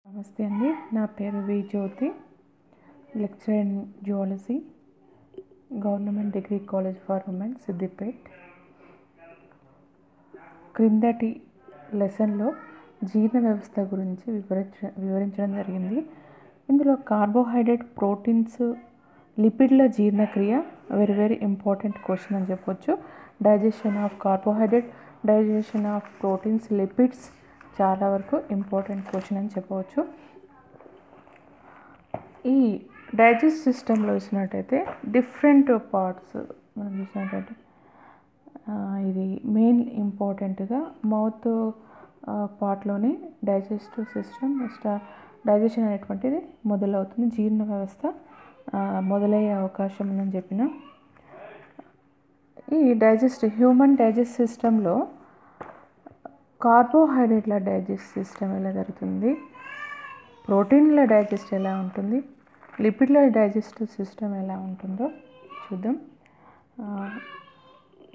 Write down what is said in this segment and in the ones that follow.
నమస్తే అండి. నా పేరు V Jyothi, lecturer in zoology, government degree college for women, Siddipet. క్రిందటి లెసన్లో జీర్ణ వ్యవస్థ గురించి వివరించడం జరిగింది. ఇందులో కార్బోహైడ్రేట్, ప్రోటీన్స్, లిపిడ్ల జీర్ణక్రియ వెరీ ఇంపార్టెంట్ క్వశ్చన్ అని చెప్పొచ్చు. Digestion of carbohydrate, digestion of proteins, lipids చాలా వరకు ఇంపార్టెంట్ క్వశ్చన్ అని చెప్పవచ్చు. ఈ డైజెస్ట్ సిస్టంలో చూసినట్టయితే డిఫరెంట్ పార్ట్స్ మనం చూసినట్టయితే ఇది మెయిన్ ఇంపార్టెంట్గా మౌత్ పార్ట్లోనే డైజెస్టివ్ సిస్టమ్ డైజెషన్ అనేటువంటిది మొదలవుతుంది. జీర్ణ వ్యవస్థ మొదలయ్యే అవకాశం ఉందని చెప్పిన ఈ హ్యూమన్ డైజెస్ట్ సిస్టంలో కార్బోహైడ్రేట్ల డైజెస్ట్ సిస్టమ్ ఎలా జరుగుతుంది, ప్రోటీన్ల డైజెస్ట్ ఎలా ఉంటుంది, లిపిడ్ల డైజెస్టివ్ సిస్టమ్ ఎలా ఉంటుందో చూద్దాం.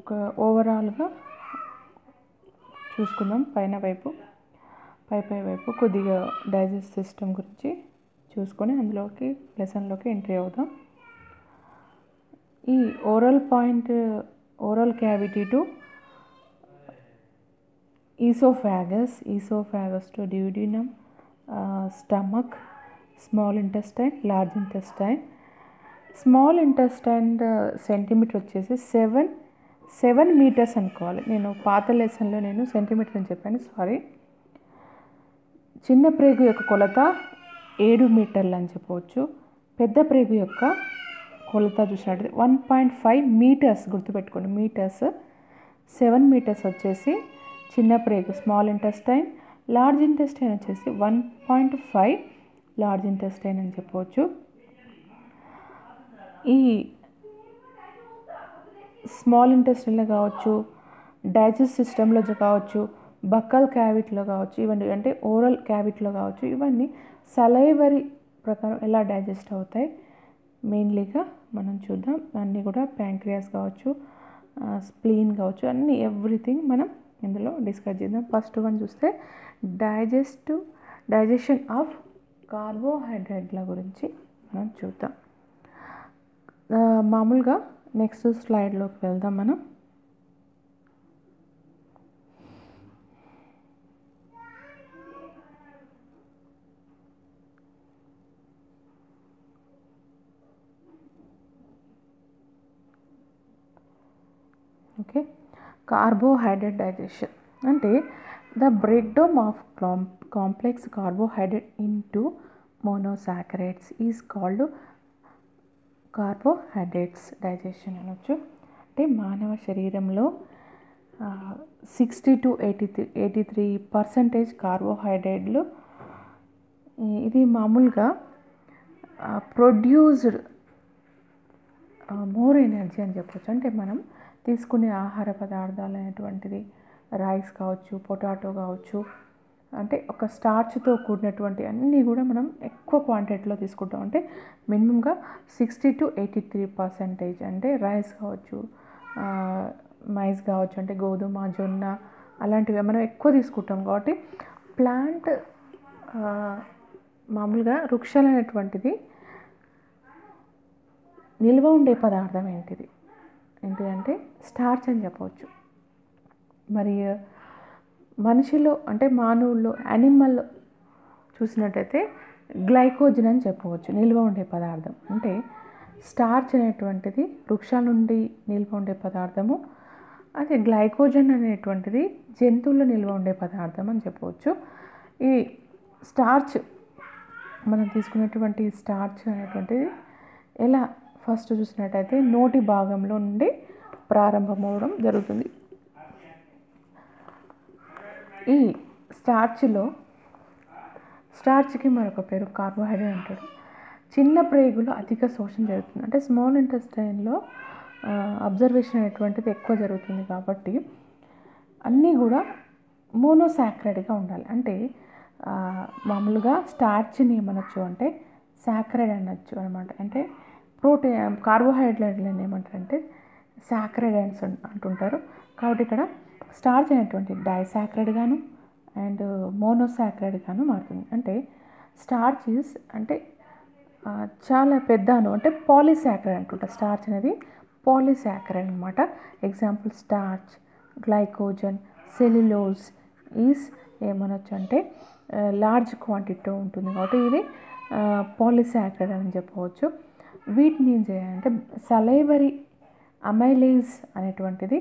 ఒక ఓవరాల్గా చూసుకుందాం. పై వైపు కొద్దిగా డైజెస్ట్ సిస్టమ్ గురించి చూసుకొని అందులోకి లెసన్లోకి ఎంట్రీ అవుదాం. ఈ oral cavity to oesophagus to duodenum, stomach, small intestine, large intestine. Small intestine centimetre వచ్చేసి 7 మీటర్స్ అనుకోవాలి. నేను పాత లెసన్లో సెంటీమీటర్ అని చెప్పాను, సారీ. చిన్న ప్రేగు యొక్క కొలత 7 మీటర్లు అని చెప్పవచ్చు. పెద్ద ప్రేగు యొక్క కొలత చూసినట్టు 1.5 మీటర్స్, గుర్తుపెట్టుకోండి మీటర్స్. 7 మీటర్స్ వచ్చేసి చిన్న ప్రేగు, స్మాల్ ఇంటెస్టైన్. లార్జ్ ఇంటెస్టైన్ వచ్చేసి 1.5 లార్జ్ ఇంటెస్టైన్ అని చెప్పవచ్చు. ఈ స్మాల్ ఇంటెస్టైన్లో కావచ్చు, డైజెస్ట్ సిస్టంలో కావచ్చు, బక్కల్ క్యావిటీలో కావచ్చు, ఇవన్నీ అంటే ఓరల్ క్యావిటీలో కావచ్చు, ఇవన్నీ సలైవరీ ప్రకారం ఎలా డైజెస్ట్ అవుతాయి మెయిన్లీగా మనం చూద్దాం. అన్నీ కూడా ప్యాంక్రియాస్ కావచ్చు, స్ప్లీన్ కావచ్చు, అన్నీ ఎవ్రీథింగ్ మనం ఇందులో డిస్కస్ చేద్దాం. ఫస్ట్ వన్ చూస్తే డైజెషన్ ఆఫ్ కార్బోహైడ్రేట్ల గురించి మనం చూద్దాం. మామూలుగా నెక్స్ట్ స్లైడ్లోకి వెళ్దాం మనం. ఓకే, కార్బోహైడ్రేట్ డైజెషన్ అంటే the breakdown of complex carbohydrate into monosaccharides is called carbohydrates digestion అనొచ్చు. అంటే మానవ శరీరంలో 60 to 83% కార్బోహైడ్రేట్లు. ఇది మామూలుగా ప్రొడ్యూస్డ్ మోర్ ఎనర్జీ అని చెప్పవచ్చు. అంటే మనం తీసుకునే ఆహార పదార్థాలు అనేటువంటిది రైస్ కావచ్చు, పొటాటో కావచ్చు, అంటే ఒక స్టార్చ్తో కూడినటువంటి అన్నీ కూడా మనం ఎక్కువ క్వాంటిటీలో తీసుకుంటాం. అంటే మినిమంగా 60 to 83%. అంటే రైస్ కావచ్చు, మైజ్ కావచ్చు, అంటే గోధుమ, జొన్న అలాంటివి మనం ఎక్కువ తీసుకుంటాం. కాబట్టి ప్లాంట్ మామూలుగా వృక్షాలు అనేటువంటిది నిల్వ ఉండే పదార్థం ఏంటిదంటే స్టార్చ్ అని చెప్పవచ్చు. మరి మనిషిలో అంటే మానవుల్లో, యానిమల్లో చూసినట్టయితే గ్లైకోజన్ అని చెప్పవచ్చు, నిల్వ ఉండే పదార్థం. అంటే స్టార్చ్ అనేటువంటిది వృక్షాల నుండి నిల్వ ఉండే పదార్థము, అదే గ్లైకోజన్ అనేటువంటిది జంతువుల్లో నిల్వ ఉండే పదార్థం అని చెప్పవచ్చు. ఈ స్టార్చ్ మనం తీసుకునేటువంటి స్టార్చ్ అనేటువంటిది ఎలా ఫస్ట్ చూసినట్టయితే నోటి భాగంలో నుండి ప్రారంభమవడం జరుగుతుంది. ఈ స్టార్చ్కి మరొక పేరు కార్బోహైడ్రేట్ అంటారు. చిన్న ప్రేగులో అధిక శోషణ జరుగుతుంది. అంటే స్మాల్ ఇంటెస్టైన్లో అబ్జర్వేషన్ అనేటువంటిది ఎక్కువ జరుగుతుంది. కాబట్టి అన్నీ కూడా మోనోసాకరైడ్గా ఉండాలి. అంటే మామూలుగా స్టార్చ్ని ఏమనొచ్చు అంటే సాకరైడ్ అనొచ్చు అనమాట. అంటే కార్బోహైడ్రేట్లను ఏమంటారంటే సాకరైడ్ అంటుంటారు. కాబట్టి ఇక్కడ స్టార్చ్ అనేటువంటి డైసాకరైడ్ గాను అండ్ మోనోసాకరైడ్ గాను మారుతుంది. అంటే స్టార్చ్ ఈజ్ అంటే చాలా పెద్ద అణువు, అంటే పాలీసాకరైడ్ అనుకుంటా. స్టార్చ్ అనేది పాలీసాకరైడ్ అనమాట. Example starch, glycogen, cellulose is ఏమనొచ్చు అంటే లార్జ్ క్వాంటిటీలో ఉంటుంది కాబట్టి ఇది పాలీసాకరైడ్ అని చెప్పవచ్చు. వీటిని ఏం చేయాలంటే సలైవరీ అమైలేజ్ అనేటువంటిది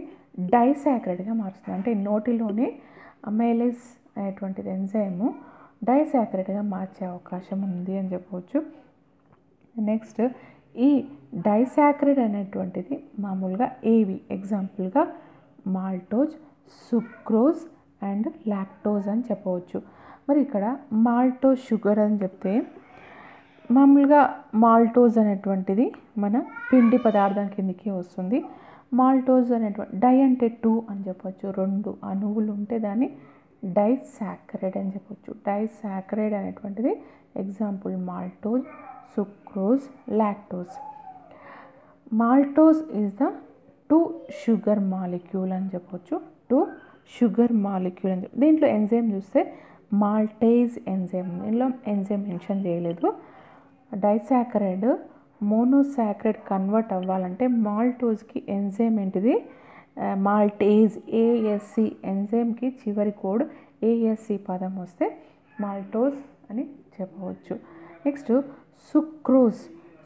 డైసాకరైడ్గా మారుస్తుంది. అంటే నోటిలోనే అమైలేజ్ అనేటువంటిది ఎంజైము డైసాకరైడ్గా మార్చే అవకాశం ఉంది అని చెప్పవచ్చు. నెక్స్ట్ ఈ డైసాకరైడ్ అనేటువంటిది మామూలుగా ఏవి ఎగ్జాంపుల్గా మాల్టోజ్, సుక్రోజ్ అండ్ లాక్టోజ్ అని చెప్పవచ్చు. మరి ఇక్కడ మాల్టోజ్ షుగర్ అని చెప్తే మామూలుగా మాల్టోజ్ అనేటువంటిది మన పిండి పదార్థం కిందకి వస్తుంది. మాల్టోజ్ అనేటువంటి డై అంటే 2 అని చెప్పవచ్చు. 2 అణువులు ఉంటే దాన్ని డైసాకరైడ్ అని చెప్పవచ్చు. డైసాకరైడ్ అనేటువంటిది example maltose, sucrose, lactose. Maltose is the 2 sugar molecule అని చెప్పవచ్చు. 2 షుగర్ మాలిక్యూల్ అని దీంట్లో ఎంజైమ్ చూస్తే మాల్టేజ్ ఎంజైమ్, దీనిలో ఎంజైమ్ మెన్షన్ చేయలేదు. డైసాకరైడ్ మోనోసాకరైడ్ కన్వర్ట్ అవ్వాలంటే మాల్టోజ్కి ఎంజైమ్ ఏంటిది మాల్టేజ్, ఏఎస్సి ఎంజైమ్కి చివరి కోడ్ ఏఎస్సి పదం వస్తే మాల్టోజ్ అని చెప్పవచ్చు. Next sucrose.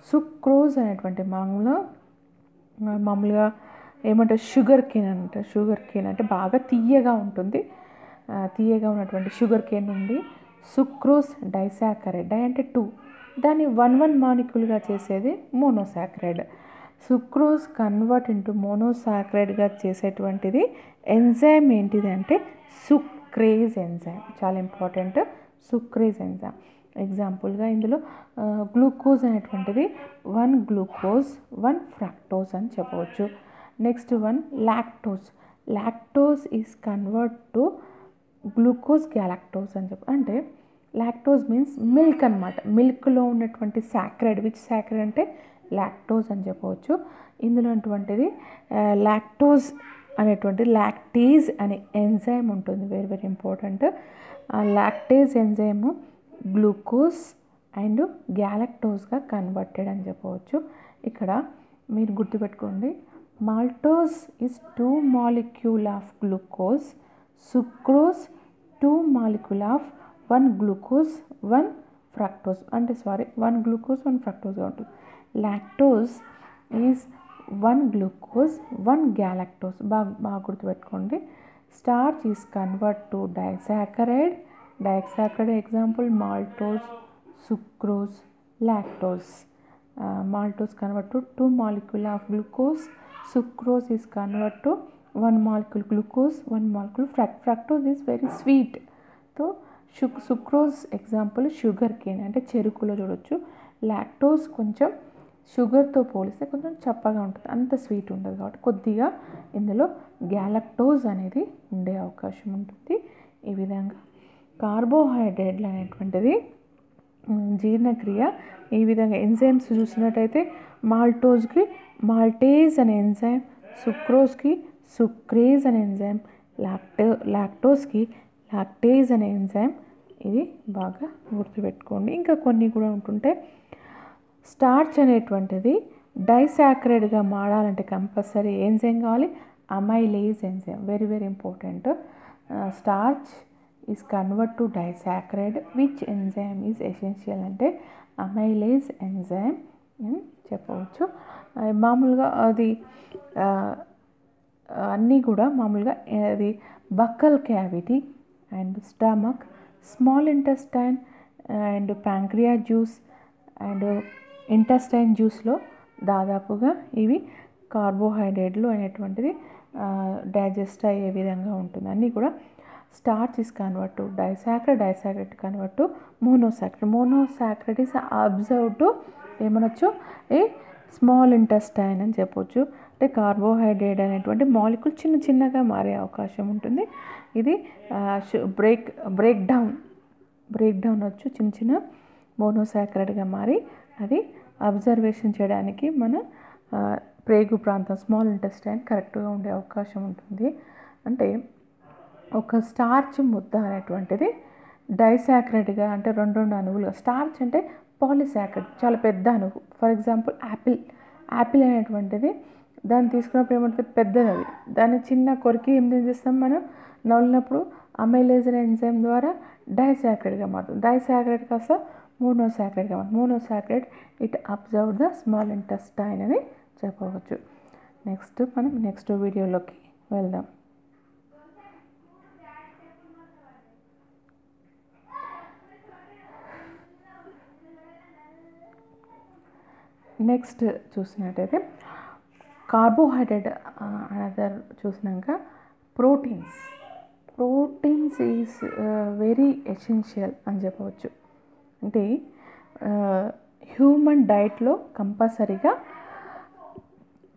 సుక్రోజ్ అనేటువంటి మామూలుగా ఏమంటారు షుగర్ కేన్ అంటారు. షుగర్ కేన్ అంటే బాగా తీయగా ఉంటుంది. తీయగా ఉన్నటువంటి షుగర్ కేన్ నుండి సుక్రోజ్ డైసాకరైడ్, డై అంటే 2, దాన్ని 1 మాలిక్యూల్గా చేసేది మోనోసాకరైడ్. సుక్రోజ్ కన్వర్ట్ ఇంటూ మోనోసాకరైడ్గా చేసేటువంటిది ఎంజైమ్ ఏంటిది అంటే సుక్రేజ్ ఎంజైమ్. చాలా ఇంపార్టెంట్ సుక్రేజ్ ఎంజైమ్. ఎగ్జాంపుల్గా ఇందులో గ్లూకోజ్ అనేటువంటిది 1 గ్లూకోజ్ 1 ఫ్రక్టోజ్ అని చెప్పవచ్చు. Next one lactose. Lactose is convert to glucose galactose అని చెప్పి, అంటే లాక్టోజ్ మీన్స్ మిల్క్ అనమాట. మిల్క్లో ఉన్నటువంటి సాక్రైడ్, విచ్ సాక్రైడ్ అంటే లాక్టోజ్ అని చెప్పవచ్చు. ఇందులో అటువంటిది లాక్టోజ్ అనేటువంటి లాక్టేజ్ అనే ఎంజైమ్ ఉంటుంది. Very very important. Lactase enzyme glucose and గ్యాలక్టోజ్గా కన్వర్టెడ్ అని చెప్పవచ్చు. ఇక్కడ మీరు గుర్తుపెట్టుకోండి, maltose is 2 molecule of glucose, sucrose 2 molecule of 1 glucose 1 fructose, అంటే 1 గ్లూకోజ్ 1 ఫ్రక్టోజ్గా ఉంటుంది. Lactose is 1 glucose 1 galactose. బాగా గుర్తుపెట్టుకోండి. Starch is convert to disaccharide. Disaccharide example maltose, sucrose, lactose. Maltose convert to 2 molecule of glucose. Sucrose is convert to 1 molecule glucose, 1 molecule fructose is very sweet. So sucrose example sugar cane అంటే చెరుకులో చూడొచ్చు. Lactose కొంచెం షుగర్తో పోలిస్తే కొంచెం చప్పగా ఉంటుంది, అంత sweet ఉండదు కాబట్టి కొద్దిగా ఇందులో గ్యాలక్టోజ్ అనేది ఉండే అవకాశం ఉంటుంది. ఈ విధంగా కార్బోహైడ్రేట్లు అనేటువంటిది జీర్ణక్రియ ఈ విధంగా ఎంజైమ్స్ చూసినట్టయితే మాల్టోజ్కి మాల్టేజ్ అనే ఎంజైమ్, సుక్రోజ్కి సుక్రేజ్ అనే ఎంజైమ్, లాక్టోజ్కి లాక్టేజ్ అనే ఎంజైమ్. ఇది బాగా గుర్తుపెట్టుకోండి. ఇంకా కొన్ని కూడా ఉంటుంటే స్టార్చ్ అనేటువంటిది డైసాకరైడ్గా మారాలంటే కంపల్సరీ ఎంజైమ్ కావాలి, amylase enzyme. Very very important. Starch is convert to disaccharide, which enzyme is essential అంటే అమైలేజ్ ఎంజైమ్ అని చెప్పవచ్చు. మామూలుగా అది అన్నీ కూడా మామూలుగా అది buccal cavity and stomach, small intestine and pancreas juice and intestine జ్యూస్లో దాదాపుగా ఇవి కార్బోహైడ్రేట్లు అనేటువంటిది డైజెస్ట్ అయ్యే విధంగా ఉంటుంది. అన్నీ కూడా starch is convert to disaccharide, disaccharide convert to monosaccharide, monosaccharide is absorb to ఏమనొచ్చు ఏ స్మాల్ ఇంటెస్టైన్ అని చెప్పొచ్చు. అంటే కార్బోహైడ్రేట్ అనేటువంటి మాలిక్యూల్ చిన్న చిన్నగా మారే అవకాశం ఉంటుంది. ఇది బ్రేక్ డౌన్ వచ్చు చిన్న చిన్న మోనోసాకరైడ్గా మారి అది అబ్జర్వేషన్ చేయడానికి మన ప్రేగు ప్రాంతం స్మాల్ ఇంటెస్టైన్ కరెక్ట్గా ఉండే అవకాశం ఉంటుంది. అంటే ఒక స్టార్చ్ ముద్ద అనేటువంటిది డైసాక్రైడ్గా అంటే 2 అణువులుగా. స్టార్చ్ అంటే పాలిసాక్రైడ్ చాలా పెద్ద అణువు. ఫర్ ఎగ్జాంపుల్ యాపిల్ అనేటువంటిది దాన్ని తీసుకున్నప్పుడు ఏమంటుంది, పెద్దది అది. దాన్ని చిన్న కొరికి ఏం చేస్తాం మనం, నవ్వినప్పుడు అమైలేజ్ అనే ఎంజైమ్ ద్వారా డైసాక్రైడ్గా మారుతుంది. డైసాక్రైడ్ కాస్త మోనోసాక్రైడ్గా మారుతుంది. Monosaccharide it observe the small intestine అని చెప్పవచ్చు. మనం నెక్స్ట్ వీడియోలోకి వెళ్దాం. నెక్స్ట్ చూసినట్టయితే కార్బోహైడ్రేట్ అనదర్ చూసినాక ప్రోటీన్స్ ఈజ్ వెరీ ఎసెన్షియల్ అని చెప్పవచ్చు. అంటే హ్యూమన్ డైట్లో కంపల్సరీగా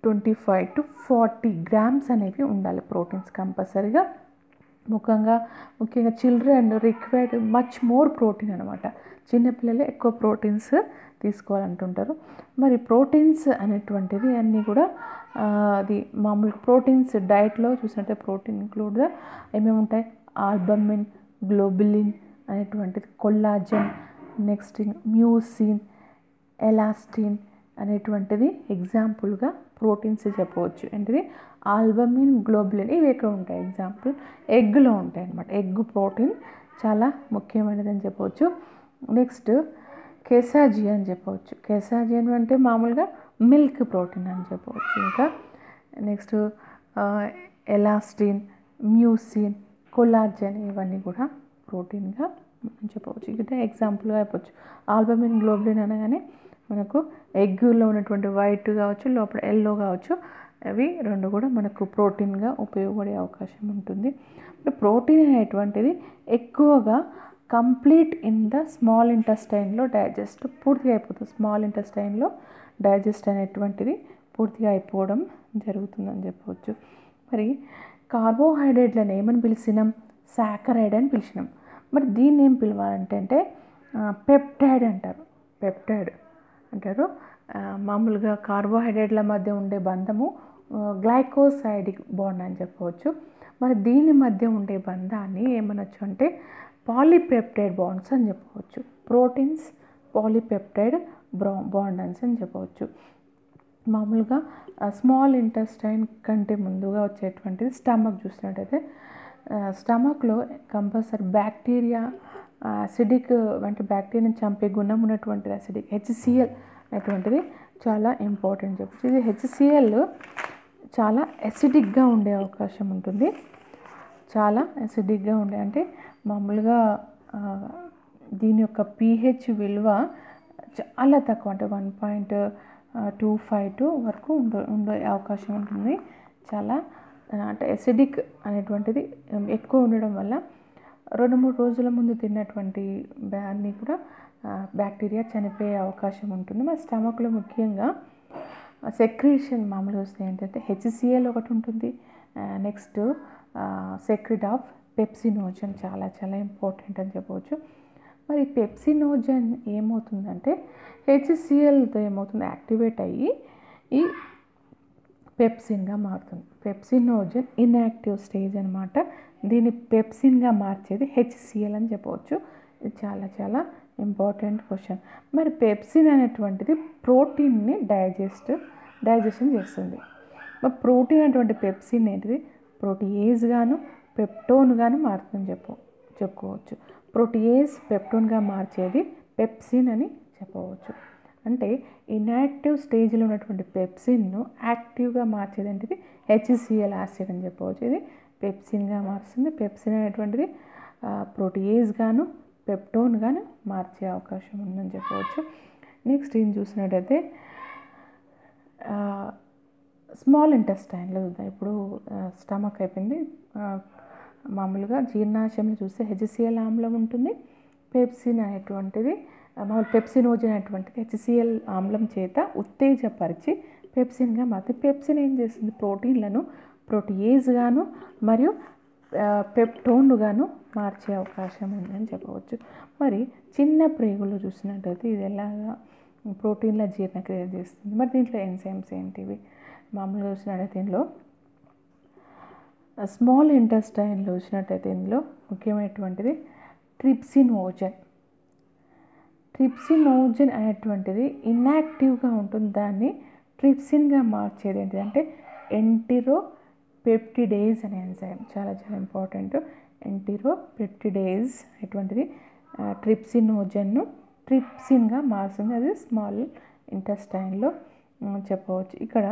25 to 40 grams అనేవి ఉండాలి ప్రోటీన్స్ కంపల్సరీగా. ముఖ్యంగా children required much more protein అనమాట. చిన్నపిల్లలే ఎక్కువ ప్రోటీన్స్ తీసుకోవాలంటుంటారు. మరి ప్రోటీన్స్ అనేటువంటిది అన్నీ కూడా అది మామూలు ప్రోటీన్స్ డైట్లో చూసినట్టే ప్రోటీన్ ఇంక్లూడ్ ఏమేమి ఉంటాయి, ఆల్బమిన్, గ్లోబులిన్ అనేటువంటిది, కొల్లాజన్, నెక్స్ట్ మ్యూసిన్, ఎలాస్టిన్ అనేటువంటిది ఎగ్జాంపుల్గా ప్రోటీన్స్ చెప్పవచ్చు. ఏంటిది, ఆల్బమిన్, గ్లోబులిన్ ఇవి ఎక్కడ ఉంటాయి, ఎగ్జాంపుల్ ఎగ్లో ఉంటాయి అన్నమాట. ఎగ్ ప్రోటీన్ చాలా ముఖ్యమైనది అని చెప్పవచ్చు. నెక్స్ట్ కెసాజిన్ అని చెప్పవచ్చు. కెసాజిన్ అంటే మామూలుగా మిల్క్ ప్రోటీన్ అని చెప్పవచ్చు. ఇంకా నెక్స్ట్ ఎలాస్టిన్, మ్యూసిన్, కొల్లాజన్ ఇవన్నీ కూడా ప్రోటీన్గా చెప్పవచ్చు. ఇంకా ఎగ్జాంపుల్గా చెప్పవచ్చు. ఆల్బమిన్, గ్లోబులిన్ అనగానే మనకు ఎగ్లో ఉన్నటువంటి వైట్ కావచ్చు, లోపల ఎల్లో కావచ్చు, అవి 2 కూడా మనకు ప్రోటీన్గా ఉపయోగపడే అవకాశం ఉంటుంది. ప్రోటీన్ అనేటువంటిది ఎక్కువగా కంప్లీట్ ఇన్ ద స్మాల్ ఇంటెస్టైన్లో డైజెస్ట్ పూర్తిగా అయిపోతుంది. స్మాల్ ఇంటెస్టైన్లో డైజెస్ట్ అనేటువంటిది పూర్తిగా అయిపోవడం జరుగుతుందని చెప్పవచ్చు. మరి కార్బోహైడ్రేట్లను ఏమని పిలిచినాం, సాకరైడ్ అని పిలిచినాం. మరి దీన్ని ఏం పిలవాలంటే పెప్టైడ్ అంటారు. మామూలుగా కార్బోహైడ్రేట్ల మధ్య ఉండే బంధము గ్లైకోసైడిక్ బాండ్ అని చెప్పవచ్చు. మరి దీని మధ్య ఉండే బంధాన్ని ఏమనొచ్చు అంటే పాలీపెప్టైడ్ బాండ్స్ అని చెప్పవచ్చు. ప్రోటీన్స్ పాలీపెప్టైడ్ బాండ్స్ అని చెప్పవచ్చు. మామూలుగా స్మాల్ ఇంటెస్టైన్ కంటే ముందుగా వచ్చేటువంటిది స్టమక్. చూసినట్టయితే స్టమక్లో కంపల్సరీ బ్యాక్టీరియా అసిడిక్ అంటే బ్యాక్టీరియాని చంపే గుణం ఉన్నటువంటిది అసిడిక్ HCl అనేటువంటిది చాలా ఇంపార్టెంట్ చెప్పచ్చు. ఇది HCl చాలా అసిడిక్గా ఉండే అవకాశం ఉంటుంది. చాలా అసిడిక్గా ఉండే అంటే మామూలుగా దీని యొక్క pH విలువ చాలా తక్కువ, అంటే 1.252 వరకు ఉండే అవకాశం ఉంటుంది. చాలా అంటే అసిడిక్ అనేటువంటిది ఎక్కువ ఉండడం వల్ల 2-3 రోజుల ముందు తిన్నటువంటి అన్నీ కూడా బ్యాక్టీరియా చనిపోయే అవకాశం ఉంటుంది. మన స్టమక్లో ముఖ్యంగా సెక్రీషన్ మామూలుగా వస్తే ఏంటంటే HCl ఒకటి ఉంటుంది. నెక్స్ట్ సెక్రెట్ ఆఫ్ పెప్సినోజన్ చాలా చాలా ఇంపార్టెంట్ అని చెప్పవచ్చు. మరి పెప్సినోజన్ ఏమవుతుందంటే HClతో ఏమవుతుంది, యాక్టివేట్ అయ్యి ఈ పెప్సిన్గా మారుతుంది. పెప్సినోజన్ ఇన్యాక్టివ్ స్టేజ్ అనమాట. దీన్ని పెప్సిన్గా మార్చేది HCl అని చెప్పవచ్చు. ఇది చాలా చాలా ఇంపార్టెంట్ క్వశ్చన్. మరి పెప్సిన్ అనేటువంటిది ప్రోటీన్ని డైజెషన్ చేస్తుంది. మరి ప్రోటీన్ అనేటువంటి పెప్సిన్ ఏంటిది, ప్రోటీయేజ్ గాను పెప్టోన్ గాను మారుతుందని చెప్పుకోవచ్చు. ప్రోటీయేజ్ పెప్టోన్గా మార్చేది పెప్సిన్ అని చెప్పవచ్చు. అంటే ఇన్యాక్టివ్ స్టేజ్లో ఉన్నటువంటి పెప్సిన్ను యాక్టివ్గా మార్చేది ఏంటిది HCl యాసిడ్ అని చెప్పవచ్చు. ఇది పెప్సిన్గా మారుస్తుంది. పెప్సిన్ అనేటువంటిది ప్రోటీయేజ్ గాను పెప్టోన్ గాను మార్చే అవకాశం ఉందని చెప్పవచ్చు. నెక్స్ట్ ఏం చూసినట్టయితే స్మాల్ ఇంటెస్టైన్లో చూద్దాం. ఇప్పుడు స్టమక్ అయిపోయింది. మామూలుగా జీర్ణాశయంలో చూస్తే HCl ఆమ్లం ఉంటుంది. పెప్సిన్ అనేటువంటిది పెప్సినోజన్ అనేటువంటిది HCl ఆమ్లం చేత ఉత్తేజపరిచి పెప్సిన్గా మారుతుంది. పెప్సిన్ ఏం చేస్తుంది, ప్రోటీన్లను ప్రోటీయేజ్ గాను మరియు పెప్టోన్గాను మార్చే అవకాశం ఉందని చెప్పవచ్చు. మరి చిన్న ప్రేగులు చూసినట్టయితే ఇది ఎలాగా ప్రోటీన్ల జీర్ణక్రియ చేస్తుంది. మరి దీంట్లో ఎంజైమ్స్ ఏంటివి, మామూలుగా చూసినట్టయితే దీనిలో స్మాల్ ఇంటెస్టైన్లో చూసినట్టయితే ఇందులో ముఖ్యమైనటువంటిది ట్రిప్సినోజన్. ట్రిప్సినోజన్ అనేటువంటిది ఇన్యాక్టివ్గా ఉంటుంది, దాన్ని ట్రిప్సిన్గా మార్చేది ఏంటిదంటే ఎంటిరోపెప్టిడేస్ అనే ఎంజైమ్. చాలా చాలా ఇంపార్టెంట్. ఎంటిరోపెప్టిడేస్ అనేటువంటిది ట్రిప్సినోజన్ను ట్రిప్సిన్గా మారుస్తుంది. అది స్మాల్ ఇంటెస్టైన్లో చెప్పవచ్చు. ఇక్కడ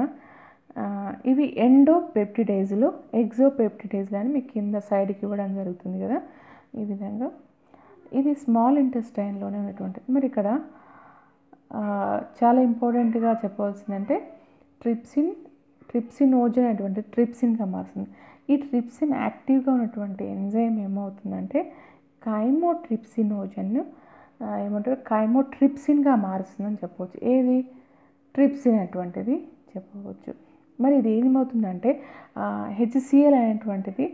ఇవి ఎండోపెప్టిడేజ్లు, ఎగ్జోపెప్టిడేజ్లు అని మీకు కింద సైడ్కి ఇవ్వడం జరుగుతుంది కదా, ఈ విధంగా. ఇది స్మాల్ ఇంటెస్టైన్లోనే ఉన్నటువంటిది. మరి ఇక్కడ చాలా ఇంపార్టెంట్గా చెప్పవలసిందంటే ట్రిప్సినోజన్ అనేటువంటి ట్రిప్సిన్గా మారుతుంది. ఈ ట్రిప్సిన్ యాక్టివ్గా ఉన్నటువంటి ఎంజైమ్ ఏమవుతుందంటే కైమోట్రిప్సినోజన్ను ఏమంటారు కైమోట్రిప్సిన్గా మారుస్తుందని చెప్పవచ్చు. ఏది ట్రిప్సిన్ అనేటువంటిది చెప్పవచ్చు. మరి ఇది ఏమవుతుందంటే హెచ్సిఎల్ అనేటువంటిది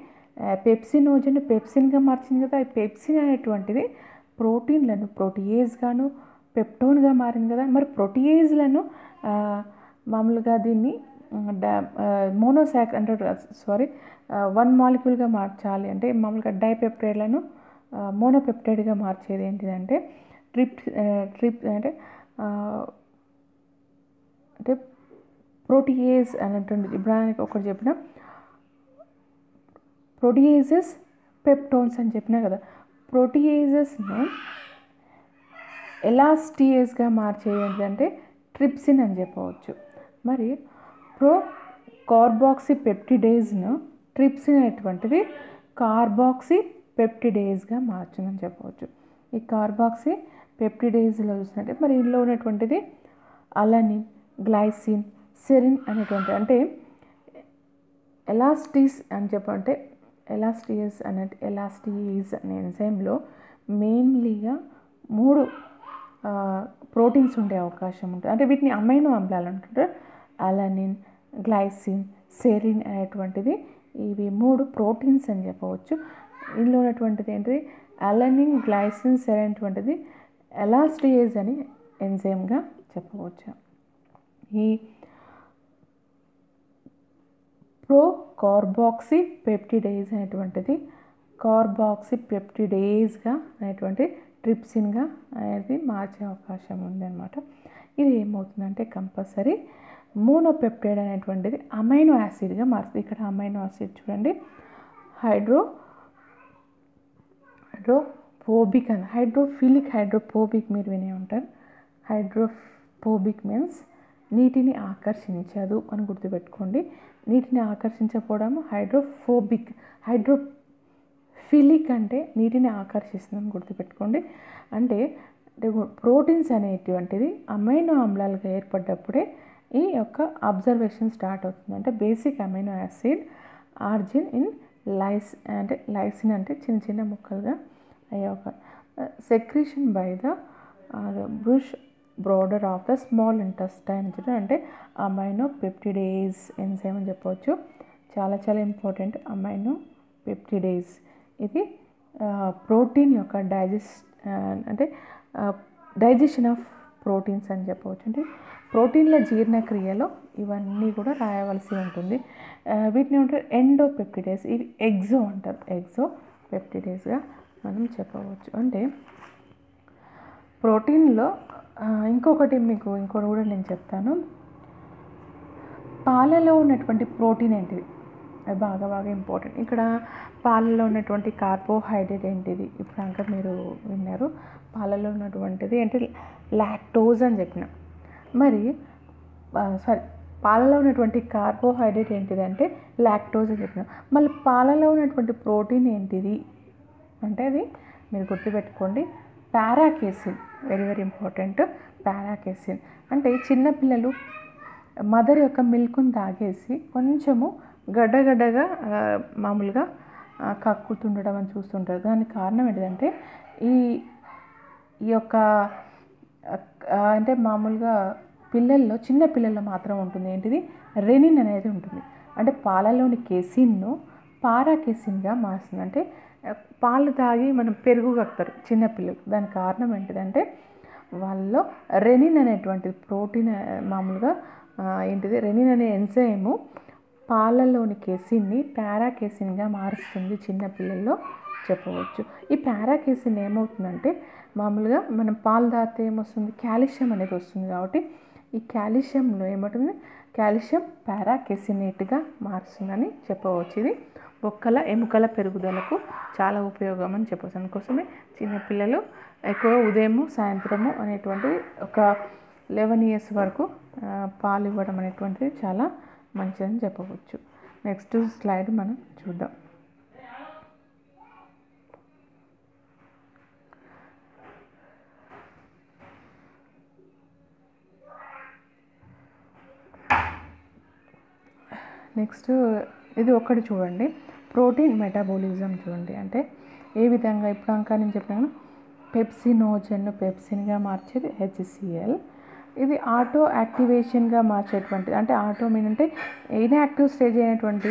పెప్సినోజన్ పెప్సిన్గా మార్చింది కదా. ఈ పెప్సిన్ అనేటువంటిది ప్రోటీన్లను ప్రోటీయేజ్గాను పెప్టోన్గా మారింది కదా. మరి ప్రోటీయేజ్లను మామూలుగా దీన్ని మోనోసాక్ అంటే వన్ మాలిక్యూల్గా మార్చాలి అంటే మామూలుగా డైపెప్టైడ్లను మోనోపెప్టైడ్గా మార్చేది ఏంటిదంటే అంటే ప్రోటీయేజ్ అనేటువంటి ఇప్పుడు ఒకటి చెప్పిన ప్రోటీయేజెస్ పెప్టోన్స్ అని చెప్పినా కదా. ప్రోటీయేజెస్ను ఎలాస్టియేజ్గా మార్చేది ఏంటంటే ట్రిప్సిన్ అని చెప్పవచ్చు. మరి కార్బాక్సిపెప్టిడేజ్ను ట్రిప్సిన్ అనేటువంటిది కార్బాక్సిపెప్టిడేజ్గా మార్చిందని చెప్పవచ్చు. ఈ కార్బాక్సిపెప్టిడేజ్లో చూసినట్టే మరి ఇందులో ఉన్నటువంటిది అలనిన్, గ్లైసిన్, సెరిన్ అనేటువంటి అంటే ఎలాస్టీస్ అని చెప్పంటే ఎలాస్టియేజ్ అనే ఎంజైమ్లో మెయిన్లీగా 3 ప్రోటీన్స్ ఉండే అవకాశం ఉంటుంది. అంటే వీటిని అమైనో ఆమ్లాలు అంటుంటారు. అలనిన్, గ్లైసిన్, సెరిన్ అనేటువంటిది ఇవి 3 ప్రోటీన్స్ అని చెప్పవచ్చు. ఇందులో ఉన్నటువంటిది ఏంటిది అలనిన్, గ్లైసిన్, సెరిన్ అనేటువంటిది ఎలాస్టియేజ్ అని ఎంజైమ్గా చెప్పవచ్చు. ఈ కార్బాక్సిపెప్టిడేజ్ అనేటువంటిది కార్బాక్సిపెప్టిడేజ్గా అనేటువంటి ట్రిప్సిన్గా అనేది మార్చే అవకాశం ఉందన్నమాట. ఇది ఏమవుతుందంటే కంపల్సరీ మోనోపెప్టైడ్ అనేటువంటిది అమైనో యాసిడ్గా మారుతుంది. ఇక్కడ అమైనో యాసిడ్ చూడండి హైడ్రోఫోబిక్ అని హైడ్రోఫిలిక్ హైడ్రోఫోబిక్ మీరు వినే ఉంటారు. హైడ్రోఫోబిక్ మీన్స్ నీటిని ఆకర్షించదు అని గుర్తుపెట్టుకోండి. నీటిని ఆకర్షించకపోవడం హైడ్రోఫోబిక్. హైడ్రోఫిలిక్ అంటే నీటిని ఆకర్షిస్తుందని గుర్తుపెట్టుకోండి. అంటే ప్రోటీన్స్ అనేటువంటిది అమైనో ఆమ్లాలుగా ఏర్పడ్డప్పుడే ఈ యొక్క అబ్జర్వేషన్ స్టార్ట్ అవుతుంది. అంటే basic amino acid arginine in lysine అంటే చిన్న చిన్న ముక్కలుగా అయ్యే ఒక secretion by the brush border of the small intestine అంటే అమైనో పెప్టిడేజ్ ఎంజైమ్ అని చెప్పవచ్చు. చాలా చాలా ఇంపార్టెంట్ అమైనో పెప్టిడేజ్. ఇది ప్రోటీన్ యొక్క డైజెషన్ ఆఫ్ ప్రోటీన్స్ అని చెప్పవచ్చు. అంటే ప్రోటీన్ల జీర్ణక్రియలో ఇవన్నీ కూడా రాయవలసి ఉంటుంది. వీటిని ఏమంటారు ఎండోపెప్టిడేజ్. ఇవి ఎగ్జో అంటారు. ఎగ్జో పెప్టిడేజ్గా మనం చెప్పవచ్చు. అంటే ప్రోటీన్లో ఇంకొకటి కూడా నేను చెప్తాను. పాలలో ఉన్నటువంటి ప్రోటీన్ ఏంటిది, అది బాగా ఇంపార్టెంట్. ఇక్కడ పాలలో ఉన్నటువంటి కార్బోహైడ్రేట్ ఏంటిది ఇప్పుడు అంతా మీరు విన్నారు. పాలలో ఉన్నటువంటిది ఏంటి లాక్టోజ్ అని చెప్పిన. మరి పాలలో ఉన్నటువంటి కార్బోహైడ్రేట్ ఏంటిదంటే లాక్టోజ్ అని చెప్పిన. మళ్ళీ పాలలో ఉన్నటువంటి ప్రోటీన్ ఏంటిది అంటే అది మీరు గుర్తుపెట్టుకోండి పారాకేసిన్. Very important. పారాకేసిన్ అంటే చిన్నపిల్లలు మదర్ యొక్క మిల్క్ని తాగేసి కొంచెము గడ్డగా మామూలుగా కక్కుతుండడం అని చూస్తుంటారు. దానికి కారణం ఏంటిదంటే ఈ యొక్క అంటే మామూలుగా చిన్న పిల్లల్లో మాత్రం ఉంటుంది ఏంటిది రెనిన్ అనేది ఉంటుంది. అంటే పాలలోని కేసిన్ను పారాకేసిన్గా మారుస్తుంది. అంటే పాలు తాగి మనం పెరుగు కక్కుతారు చిన్నపిల్లలు. దానికి కారణం ఏంటిదంటే వాళ్ళలో రెనిన్ అనేటువంటిది ప్రోటీన్ మామూలుగా ఏంటిది రెనిన్ అనే ఎంజైము పాలలోని కేసిన్ని పారాకేసిన్గా మారుస్తుంది చిన్నపిల్లల్లో. చెప్పవచ్చు. ఈ పారాకేసిన్ ఏమవుతుందంటే మామూలుగా మనం పాలు తాగితే ఏమొస్తుంది, కాల్షియం అనేది వస్తుంది. కాబట్టి ఈ కాల్షియంలో ఏమవుతుంది, కాల్షియం పారాకేసినేట్గా మారుస్తుందని చెప్పవచ్చు. ఇది బొక్కల ఎముకల పెరుగుదలకు చాలా ఉపయోగం అని చెప్పవచ్చు. అందుకోసమే చిన్నపిల్లలు ఎక్కువ ఉదయము సాయంత్రము అనేటువంటిది ఒక 11 years వరకు పాలు ఇవ్వడం అనేటువంటిది చాలా మంచిదని చెప్పవచ్చు. నెక్స్ట్ స్లైడ్ మనం చూద్దాం. నెక్స్ట్ ఇది ఒకటి చూడండి, ప్రోటీన్ మెటాబాలిజం చూడండి. అంటే ఏ విధంగా ఇప్పుడు అంకా నేను చెప్పాను, పెప్సినోజన్ను పెప్సిన్గా మార్చేది HCl. ఇది ఆటో యాక్టివేషన్గా మార్చేటువంటిది, అంటే ఆటో మీన్ అంటే ఇన్యాక్టివ్ స్టేజ్ అయినటువంటి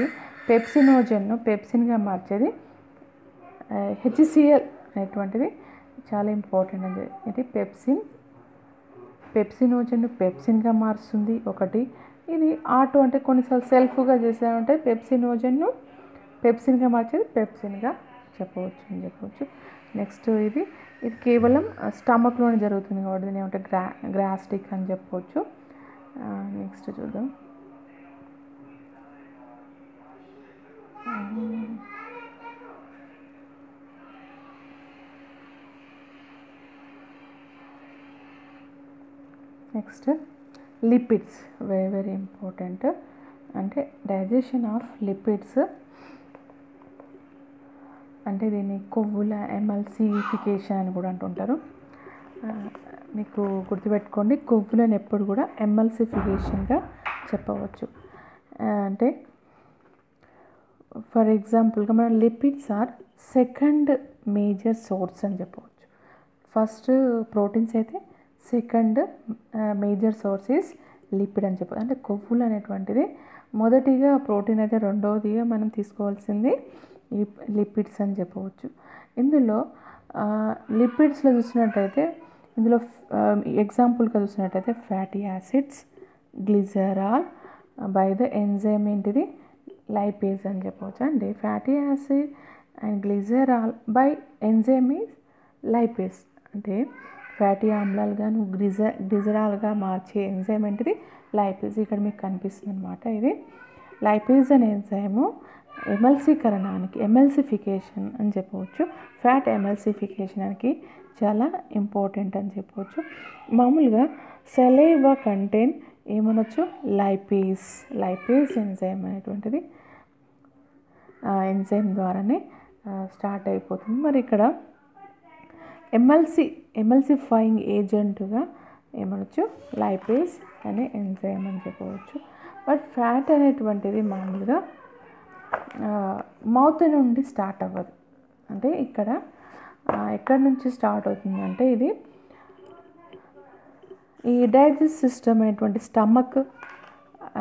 పెప్సినోజన్ను పెప్సిన్గా మార్చేది HCl అనేటువంటిది చాలా ఇంపార్టెంట్ అండి. ఇది పెప్సినోజన్ను పెప్సిన్గా మారుస్తుంది ఒకటి. ఇది ఆటో అంటే కొన్నిసార్లు సెల్ఫ్గా చేసామంటే పెప్సినోజన్ను పెప్సిన్గా మార్చేది పెప్సిన్గా చెప్పవచ్చు. నెక్స్ట్ ఇది కేవలం స్టమక్లోనే జరుగుతుంది కాబట్టి దీని ఏమంటే గ్రాస్టిక్ అని చెప్పవచ్చు. నెక్స్ట్ చూద్దాం. Next lipids, very very important. అంటే డైజెషన్ ఆఫ్ లిపిడ్స్ అంటే దీన్ని కొవ్వుల ఎమల్సిఫికేషన్ అని కూడా అంటుంటారు. మీకు గుర్తుపెట్టుకోండి, కొవ్వులను ఎప్పుడు కూడా ఎమల్సిఫికేషన్గా చెప్పవచ్చు. అంటే ఫర్ ఎగ్జాంపుల్గా మన lipids are second major source అని చెప్పవచ్చు. ఫస్ట్ ప్రోటీన్స్ అయితే, second major source is lipid అని చెప్పవచ్చు. అంటే కొవ్వులు అనేటువంటిది మొదటిగా ప్రోటీన్ అయితే, రెండవదిగా మనం తీసుకోవాల్సింది ఈ లిపిడ్స్ అని చెప్పవచ్చు. ఇందులో లిపిడ్స్లో చూసినట్టయితే ఇందులో ఎగ్జాంపుల్గా చూసినట్టయితే fatty acids, glycerol by the enzyme ఏంటిది లైపేజ్ అని చెప్పవచ్చు. అండి fatty acid and glycerol by enzyme is lipase. అంటే ఫ్యాటీ ఆమ్లాలుగాను గ్లిజరాల్గా మార్చే ఎంజైమ్ ఏంటిది లైపేజ్. ఇక్కడ మీకు కనిపిస్తుంది అనమాట. ఇది లైపేజ్ అనే ఎంజైము ఎమల్సిఫికేషన్ అని చెప్పవచ్చు. ఫ్యాట్ ఎమల్సిఫికేషన్కి చాలా ఇంపార్టెంట్ అని చెప్పవచ్చు. మామూలుగా సెలైవా కంటెంట్ ఏమనొచ్చు, లైపేజ్ ఎంజైమ్ అనేటువంటిది ఎంజైమ్ ద్వారానే స్టార్ట్ అయిపోతుంది. మరి ఇక్కడ ఎమల్సిఫైయింగ్ ఏజెంట్గా ఏమనొచ్చు, లైపేజ్ అనే ఎంజైమ్ అని చెప్పవచ్చు. బట్ ఫ్యాట్ అనేటువంటిది మామూలుగా మౌత్ నుండి స్టార్ట్ అవ్వదు. అంటే ఇక్కడ ఎక్కడి నుంచి స్టార్ట్ అవుతుందంటే ఇది ఈ డైజెస్ట్ సిస్టమ్ అనేటువంటి స్టమక్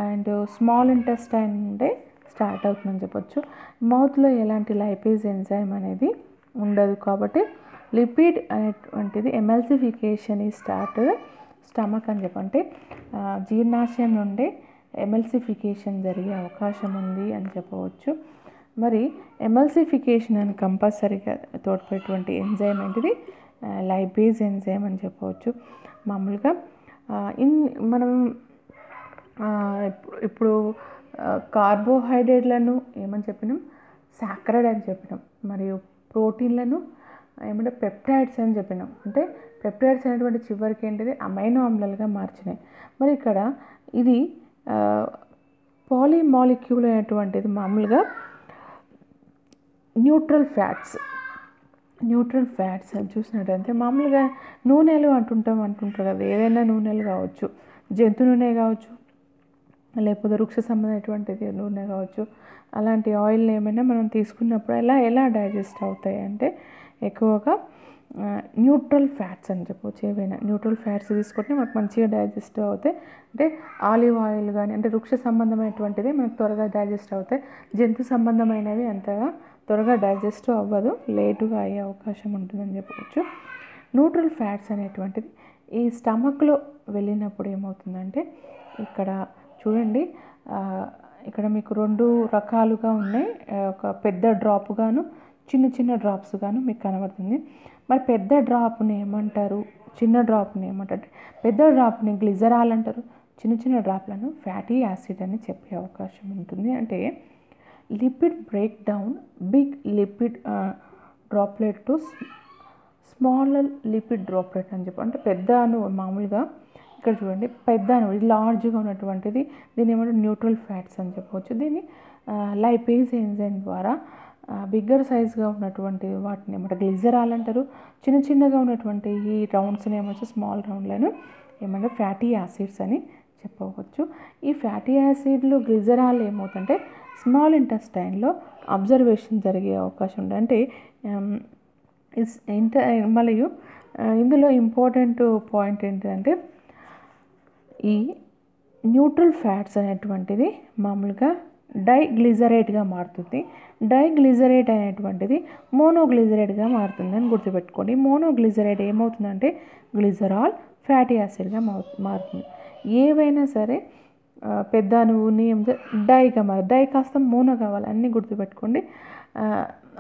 అండ్ స్మాల్ ఇంటెస్టైన్ నుండే స్టార్ట్ అవుతుందని చెప్పొచ్చు. మౌత్లో ఎలాంటి లైపేజ్ ఎంజైమ్ అనేది ఉండదు. కాబట్టి లిపిడ్ అనేటువంటిది ఎమల్సిఫికేషన్ ఈ స్టమక్ అని చెప్పంటే జీర్ణాశయం నుండే ఎమల్సిఫికేషన్ జరిగే అవకాశం ఉంది అని చెప్పవచ్చు. మరి ఎమల్సిఫికేషన్ అని కంపల్సరీగా తోడ్పడేటువంటి ఎంజైమ్ ఏంటిది లైపేజ్ ఎంజైమ్ అని చెప్పవచ్చు. మామూలుగా మనం ఇప్పుడు కార్బోహైడ్రేట్లను ఏమని చెప్పినాం, సాకరైడ్ అని చెప్పినాం. మరియు ప్రోటీన్లను ఏమంటే పెప్టైడ్స్ అని చెప్పినాం. అంటే పెప్టైడ్స్ అనేటువంటి చివరికి ఏంటిది అమైనో ఆమ్లాలుగా మార్చినాయి. మరి ఇక్కడ ఇది పాలీమాలిక్యూల్ అనేటువంటిది మామూలుగా న్యూట్రల్ ఫ్యాట్స్ అని చూసినట్టయితే మామూలుగా నూనెలు అంటుంటారు కదా, ఏదైనా నూనెలు కావచ్చు, జంతు నూనె కావచ్చు, లేకపోతే వృక్ష సంబంధమైనటువంటిది నూనె కావచ్చు. అలాంటి ఆయిల్ని ఏమైనా మనం తీసుకున్నప్పుడు ఎలా డైజెస్ట్ అవుతాయి అంటే ఎక్కువగా న్యూట్రల్ ఫ్యాట్స్ అని చెప్పవచ్చు. ఏవైనా న్యూట్రల్ ఫ్యాట్స్ తీసుకుంటే మనకు మంచిగా డైజెస్ట్ అవుతాయి. అంటే ఆలివ్ ఆయిల్ కానీ అంటే వృక్ష సంబంధమైనటువంటిది మనకు త్వరగా డైజెస్ట్ అవుతాయి. జంతు సంబంధమైనవి అంతగా త్వరగా డైజెస్ట్ అవ్వదు, లేటుగా అయ్యే అవకాశం ఉంటుందని చెప్పవచ్చు. న్యూట్రల్ ఫ్యాట్స్ అనేటువంటిది ఈ స్టమక్లో వెళ్ళినప్పుడు ఏమవుతుందంటే ఇక్కడ చూడండి, ఇక్కడ మీకు 2 రకాలుగా ఉన్నాయి. ఒక పెద్ద డ్రాప్ గాను చిన్న చిన్న డ్రాప్స్ గాను మీకు కనబడుతుంది. మరి పెద్ద డ్రాప్ని ఏమంటారు, చిన్న డ్రాప్ని ఏమంటారు? పెద్ద డ్రాప్ని గ్లిజరాల్ అంటారు, చిన్న చిన్న డ్రాప్లను ఫ్యాటీ యాసిడ్ అని చెప్పే అవకాశం ఉంటుంది. అంటే lipid break down big lipid droplet to small lipid droplet అని చెప్పి, అంటే పెద్ద అణువు మామూలుగా ఇక్కడ చూడండి, పెద్ద అణువు ఇది లార్జ్గా ఉన్నటువంటిది దీన్ని ఏమంటే న్యూట్రల్ ఫ్యాట్స్ అని చెప్పవచ్చు. దీన్ని లైపేజ్ ఎంజైమ్ ద్వారా బిగ్గర్ సైజ్గా ఉన్నటువంటి వాటిని ఏమంటే గ్లిజరాల్ అంటారు. చిన్న చిన్నగా ఉన్నటువంటి ఈ రౌండ్స్ని ఏమొచ్చు స్మాల్ రౌండ్లను ఏమంటే ఫ్యాటీ యాసిడ్స్ అని చెప్పవచ్చు. ఈ ఫ్యాటీ యాసిడ్లు గ్లిజరాల్ ఏమవుతుందంటే స్మాల్ ఇంటెస్టైన్లో అబ్జర్వేషన్ జరిగే అవకాశం ఉంది. అంటే మరియు ఇందులో ఇంపార్టెంట్ పాయింట్ ఏంటంటే ఈ న్యూట్రల్ ఫ్యాట్స్ అనేటువంటిది మామూలుగా డైగ్లిజరేట్గా మారుతుంది. డైగ్లిజరేట్ అనేటువంటిది మోనోగ్లిజరేట్గా మారుతుంది అని గుర్తుపెట్టుకోండి. మోనోగ్లిజరేట్ ఏమవుతుందంటే గ్లిజరాల్ ఫ్యాటీ యాసిడ్గా మారుతుంది. ఏవైనా సరే పెద్ద అణువుని డైగా డై కాస్త మోనో కావాలి అన్నీ గుర్తుపెట్టుకోండి.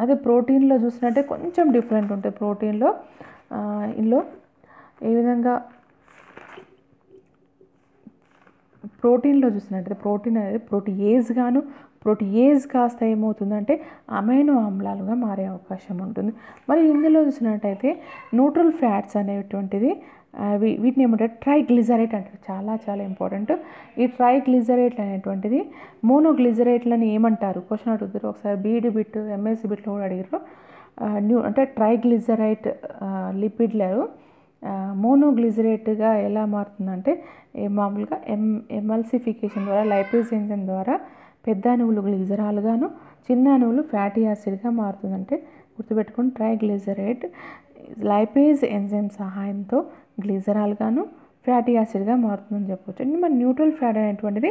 అదే ప్రోటీన్లో చూసినట్టే కొంచెం డిఫరెంట్ ఉంటుంది. ఇందులో ఏ విధంగా ప్రోటీన్లో చూసినట్టయితే ప్రోటీన్ అనేది ప్రోటీయేజ్ కాస్త ఏమవుతుందంటే అమైనో ఆమ్లాలుగా మారే అవకాశం ఉంటుంది. మరి ఇందులో చూసినట్టయితే న్యూట్రల్ ఫ్యాట్స్ అనేటువంటిది వీటిని ఏమంటారు ట్రైగ్లిజరేట్ అంటారు. చాలా చాలా ఇంపార్టెంట్. ఈ ట్రైగ్లిజరేట్లు అనేటువంటిది మోనోగ్లిజరేట్లని ఏమంటారు క్వశ్చన్ అడుగుతారు. ఒకసారి బీఈడి బిట్ ఎంఎస్సి బిట్లో కూడా అడిగారు. అంటే ట్రైగ్లిజరైట్ లిపిడ్లు మోనోగ్లిజరేట్గా ఎలా మారుతుందంటే మామూలుగా ఎమల్సిఫికేషన్ ద్వారా లైపేజ్ ఎంజైమ్ ద్వారా పెద్ద అణువులు గ్లిజరాల్గాను చిన్న అణువులు ఫ్యాటీ యాసిడ్గా మారుతుందంటే గుర్తుపెట్టుకుని ట్రైగ్లిజరేట్ లైపేజ్ ఎంజైమ్ సహాయంతో గ్లిజరాల్గాను ఫ్యాటీ యాసిడ్గా మారుతుందని చెప్పవచ్చు. మరి న్యూట్రల్ ఫ్యాట్ అనేటువంటిది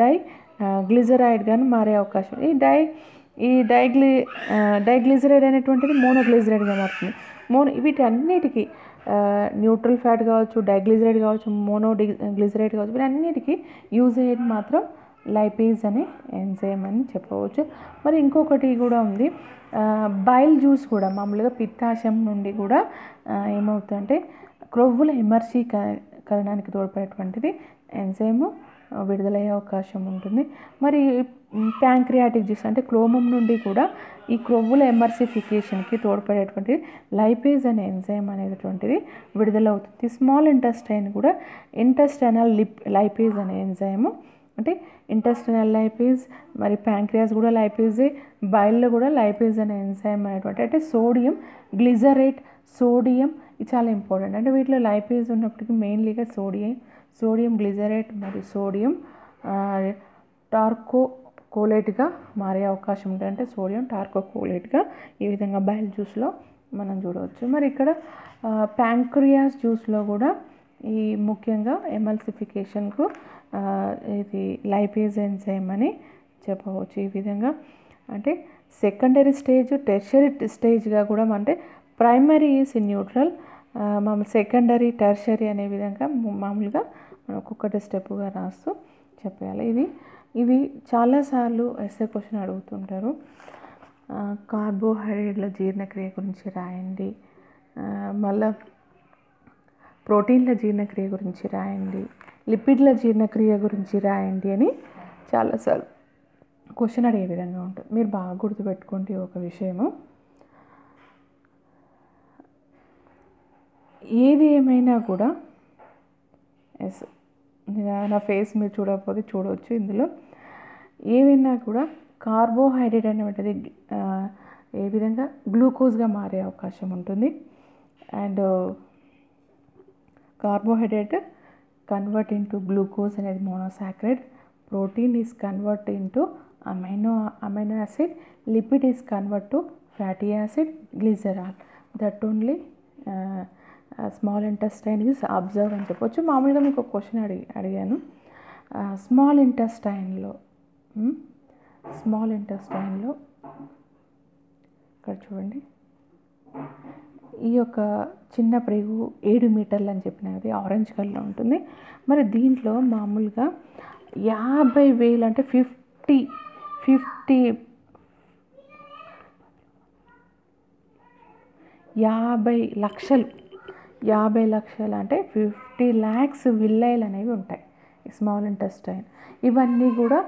డైగ్లిజరైడ్గాను మారే అవకాశం. ఈ డైగ్లిజరైడ్ అనేటువంటిది మోనోగ్లిజరైడ్గా మారుతుంది. వీటన్నిటికీ న్యూట్రల్ ఫ్యాట్ కావచ్చు, డైగ్లిజరైడ్ కావచ్చు, గ్లిజరైడ్ కావచ్చు, వీటన్నిటికీ యూజ్ అయ్యేది మాత్రం లైపేజ్ అనే ఎంజైమ్ అని చెప్పవచ్చు. మరి ఇంకొకటి కూడా ఉంది, బైల్ జ్యూస్ కూడా మామూలుగా పిత్తాశయం నుండి కూడా ఏమవుతుందంటే క్రొవ్వుల ఎమర్షీకరణానికి తోడ్పడేటువంటిది ఎంజైమ్ విడుదలయ్యే అవకాశం ఉంటుంది. మరి ప్యాంక్రియాటిక్ జ్యూస్ అంటే క్లోమం నుండి కూడా ఈ క్రొవ్వుల ఎమర్సిఫికేషన్కి తోడ్పడేటువంటి లైపేజ్ అనే ఎంజైమ్ అనేటువంటిది విడుదలవుతుంది. స్మాల్ ఇంటెస్టైన్ కూడా ఇంటెస్టైనల్ లైపేజ్ అనే ఎంజైమ్, అంటే ఇంటెస్టైనల్ లైపేజ్, మరి ప్యాంక్రియాస్ కూడా లైపేజే, బైల్లో కూడా లైపేజ్ అనే ఎంజైమ్ అనేటువంటి అంటే గ్లిజరేట్ సోడియం ఇది చాలా ఇంపార్టెంట్. అంటే వీటిలో లైపేజ్ ఉన్నప్పటికీ మెయిన్లీగా సోడియం గ్లిజరేట్ మరియు సోడియం టార్కోకోలేట్గా మారే అవకాశం ఉంటుంది. అంటే సోడియం టార్కోకోలేట్గా ఈ విధంగా బైల్ జ్యూస్లో మనం చూడవచ్చు. మరి ఇక్కడ ప్యాంక్రియాస్ జ్యూస్లో కూడా ఈ ముఖ్యంగా ఎమల్సిఫికేషన్కు ఇది లైపేజ్ ఎంజైమ్ అని చెప్పవచ్చు. ఈ విధంగా అంటే సెకండరీ స్టేజ్, టెర్షరీ స్టేజ్గా కూడా అంటే ప్రైమరీ ఈజ్ న్యూట్రల్, మామూలు సెకండరీ టెర్షరీ అనే విధంగా మామూలుగా మనం ఒక్కొక్కటి స్టెప్గా రాస్తూ చెప్పాలి. ఇది చాలాసార్లు ఎస్ఏ క్వశ్చన్ అడుగుతుంటారు. కార్బోహైడ్రేట్ల జీర్ణక్రియ గురించి రాయండి, మళ్ళీ ప్రోటీన్ల జీర్ణక్రియ గురించి రాయండి, లిపిడ్ల జీర్ణక్రియ గురించి రాయండి అని చాలాసార్లు క్వశ్చన్ అడిగే విధంగా ఉంటుంది. మీరు బాగా గుర్తుపెట్టుకోండి ఒక విషయము, ఏది ఏమైనా కూడా నా ఫేస్ మీరు చూడకపోతే చూడవచ్చు. ఇందులో ఏమైనా కూడా కార్బోహైడ్రేట్ అనేటువంటిది ఏ విధంగా గ్లూకోజ్గా మారే అవకాశం ఉంటుంది. And carbohydrate convert into glucose అనేది monosaccharide, protein is convert into amino acid, lipid is convert to fatty acid, glycerol. That only small intestine is absorb అని చెప్పవచ్చు. మామూలుగా మీకు ఒక క్వశ్చన్ అడిగాను, స్మాల్ ఇంటెస్టైన్లో ఇక్కడ చూడండి, ఈ యొక్క చిన్న ప్రేగు 7 మీటర్లు అని చెప్పినది ఆరెంజ్ కలర్లో ఉంటుంది. మరి దీంట్లో మామూలుగా 50,000 అంటే 50 50 లక్షలు అంటే 50 lakhs విల్లైలు అనేవి ఉంటాయి స్మాల్ ఇంటెస్టైన్. ఇవన్నీ కూడా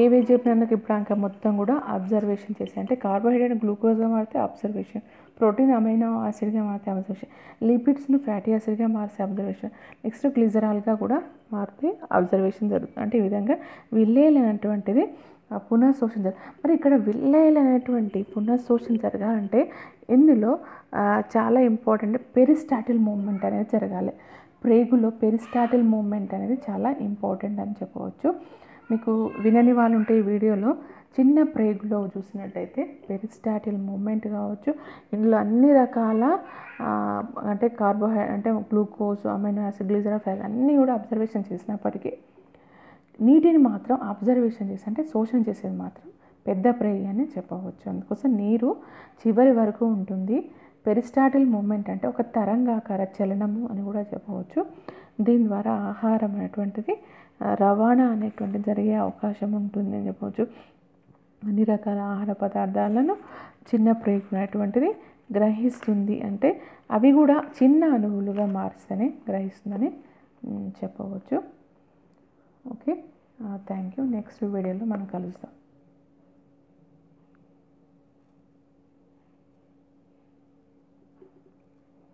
ఏవి చెప్పినందుకు ఇప్పుడు మొత్తం కూడా అబ్జర్వేషన్ చేసి, అంటే కార్బోహైడ్రేట్ గ్లూకోజ్గా మారితే అబ్జర్వేషన్, ప్రోటీన్ అమైనో యాసిడ్గా మారితే అబ్జర్వేషన్, లిపిడ్స్ను ఫ్యాటీ యాసిడ్గా మారితే అబ్జర్వేషన్, నెక్స్ట్ గ్లిజరాల్గా కూడా మారితే అబ్జర్వేషన్ జరుగుతుంది. అంటే ఈ విధంగా విల్లేలు అనేటువంటిది పునఃశోషణ మరి ఇక్కడ విల్లేలు అనేటువంటి పునఃశోషణ జరగాలంటే ఇందులో చాలా ఇంపార్టెంట్ పెరిస్టాటిల్ మూవ్మెంట్ అనేది జరగాలి. ప్రేగులో పెరిస్టాటిల్ మూవ్మెంట్ అనేది చాలా ఇంపార్టెంట్ అని చెప్పవచ్చు. మీకు వినని వాళ్ళు ఉంటే ఈ వీడియోలో చిన్న ప్రేగులో చూసినట్టయితే పెరిస్టాటిల్ మూవ్మెంట్ కావచ్చు, ఇందులో అన్ని రకాల అంటే అంటే glucose, amino acid, glycerol, fat అన్నీ కూడా అబ్జర్వేషన్ చేసినప్పటికీ నీటిని మాత్రం అబ్జర్వేషన్ చేసి, అంటే శోషణ చేసేది మాత్రం పెద్ద ప్రేగు అని చెప్పవచ్చు. అందుకోసం నీరు చివరి వరకు ఉంటుంది. పెరిస్టాటిల్ మూమెంట్ అంటే ఒక తరంగాకార చలనము అని కూడా చెప్పవచ్చు. దీని ద్వారా ఆహారం అనేటువంటిది రవాణా అనేటువంటిది జరిగే అవకాశం ఉంటుంది అని చెప్పవచ్చు. అన్ని రకాల ఆహార పదార్థాలను చిన్న ప్రేగు అనేటువంటిది గ్రహిస్తుంది, అంటే అవి కూడా చిన్న అణువులుగా మారుస్తూనే గ్రహిస్తుందని చెప్పవచ్చు. Okay, thank you. నెక్స్ట్ వీడియోలో మనం కలుస్తాం.